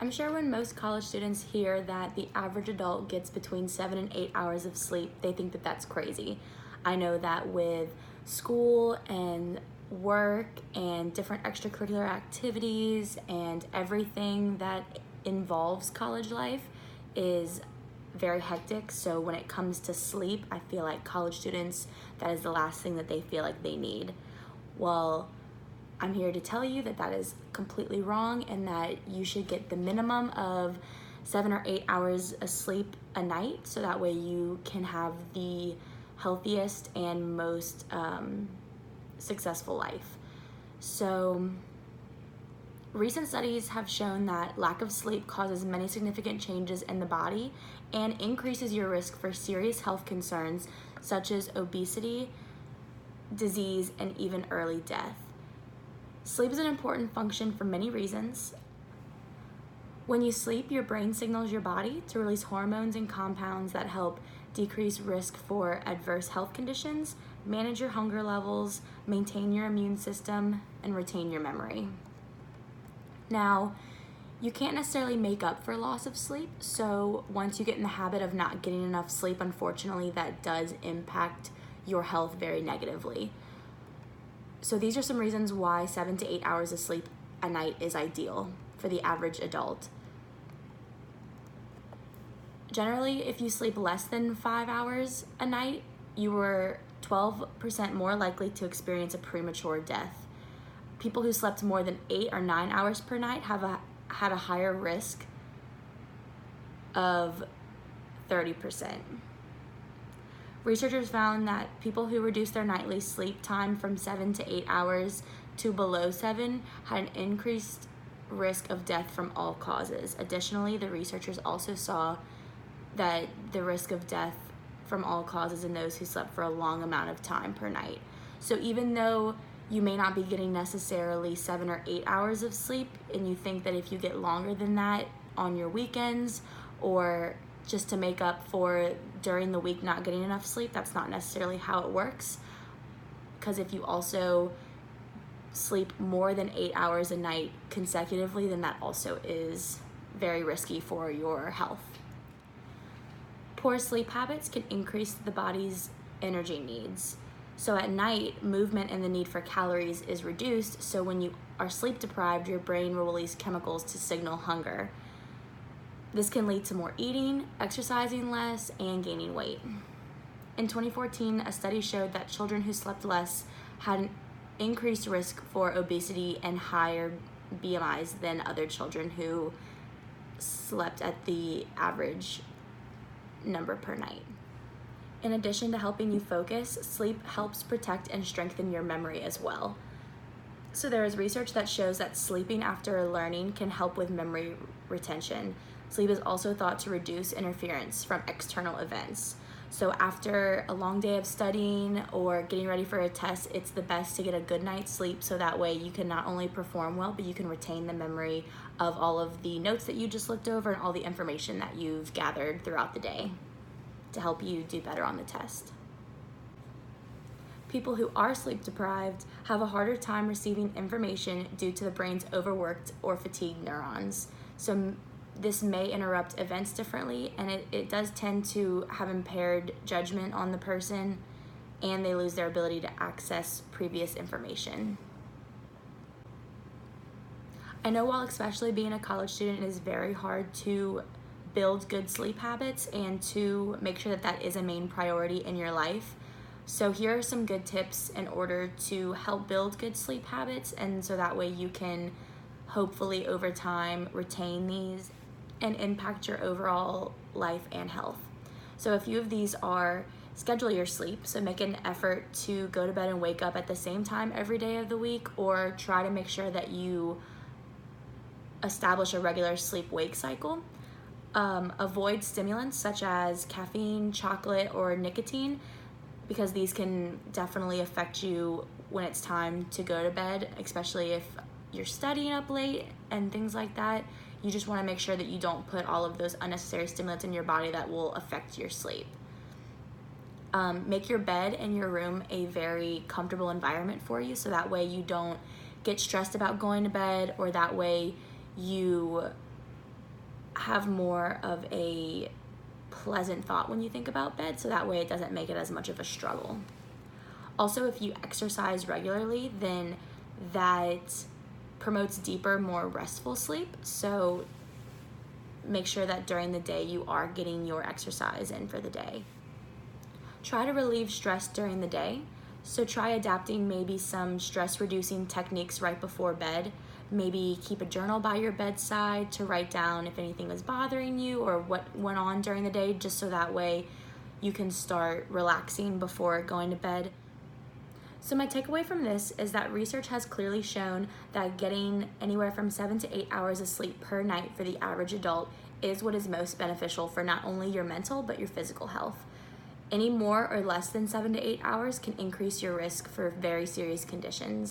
I'm sure when most college students hear that the average adult gets between 7 and 8 hours of sleep, they think that that's crazy. I know that with school and work and different extracurricular activities and everything that involves college life is very hectic. So when it comes to sleep, I feel like college students, that is the last thing that they feel like they need. Well, I'm here to tell you that that is completely wrong and that you should get the minimum of 7 or 8 hours of sleep a night, so that way you can have the healthiest and most successful life. So recent studies have shown that lack of sleep causes many significant changes in the body and increases your risk for serious health concerns such as obesity, disease, and even early death. Sleep is an important function for many reasons. When you sleep, your brain signals your body to release hormones and compounds that help decrease risk for adverse health conditions, manage your hunger levels, maintain your immune system, and retain your memory. Now, you can't necessarily make up for loss of sleep, so once you get in the habit of not getting enough sleep, unfortunately, that does impact your health very negatively. So these are some reasons why 7 to 8 hours of sleep a night is ideal for the average adult. Generally, if you sleep less than 5 hours a night, you are 12% more likely to experience a premature death. People who slept more than 8 or 9 hours per night had a higher risk of 30%. Researchers found that people who reduced their nightly sleep time from 7 to 8 hours to below 7 had an increased risk of death from all causes. Additionally, the researchers also saw that the risk of death from all causes in those who slept for a long amount of time per night. So even though you may not be getting necessarily 7 or 8 hours of sleep, and you think that if you get longer than that on your weekends or just to make up for during the week not getting enough sleep, that's not necessarily how it works. Because if you also sleep more than 8 hours a night consecutively, then that also is very risky for your health. Poor sleep habits can increase the body's energy needs. So at night, movement and the need for calories is reduced, so when you are sleep deprived, your brain will release chemicals to signal hunger. This can lead to more eating, exercising less, and gaining weight. In 2014, a study showed that children who slept less had an increased risk for obesity and higher BMIs than other children who slept at the average number per night. In addition to helping you focus, sleep helps protect and strengthen your memory as well. So there is research that shows that sleeping after learning can help with memory retention. Sleep is also thought to reduce interference from external events. So after a long day of studying or getting ready for a test, it's the best to get a good night's sleep, so that way you can not only perform well, but you can retain the memory of all of the notes that you just looked over and all the information that you've gathered throughout the day to help you do better on the test. People who are sleep deprived have a harder time receiving information due to the brain's overworked or fatigued neurons. So this may interrupt events differently, and it does tend to have impaired judgment on the person, and they lose their ability to access previous information. I know while especially being a college student, it is very hard to build good sleep habits and to make sure that that is a main priority in your life. So here are some good tips in order to help build good sleep habits, and so that way you can hopefully over time retain these and impact your overall life and health. So a few of these are: schedule your sleep, so make an effort to go to bed and wake up at the same time every day of the week, or try to make sure that you establish a regular sleep-wake cycle. Avoid stimulants such as caffeine, chocolate, or nicotine, because these can definitely affect you when it's time to go to bed, especially if you're studying up late and things like that. You just want to make sure that you don't put all of those unnecessary stimulants in your body that will affect your sleep. Make your bed and your room a very comfortable environment for you, so that way you don't get stressed about going to bed, or that way you have more of a pleasant thought when you think about bed, so that way it doesn't make it as much of a struggle. Also, if you exercise regularly, then that promotes deeper, more restful sleep. So make sure that during the day you are getting your exercise in for the day. Try to relieve stress during the day. So try adapting maybe some stress reducing techniques right before bed. Maybe keep a journal by your bedside to write down if anything was bothering you or what went on during the day, just so that way you can start relaxing before going to bed. So my takeaway from this is that research has clearly shown that getting anywhere from 7 to 8 hours of sleep per night for the average adult is what is most beneficial for not only your mental but your physical health. Any more or less than 7 to 8 hours can increase your risk for very serious conditions.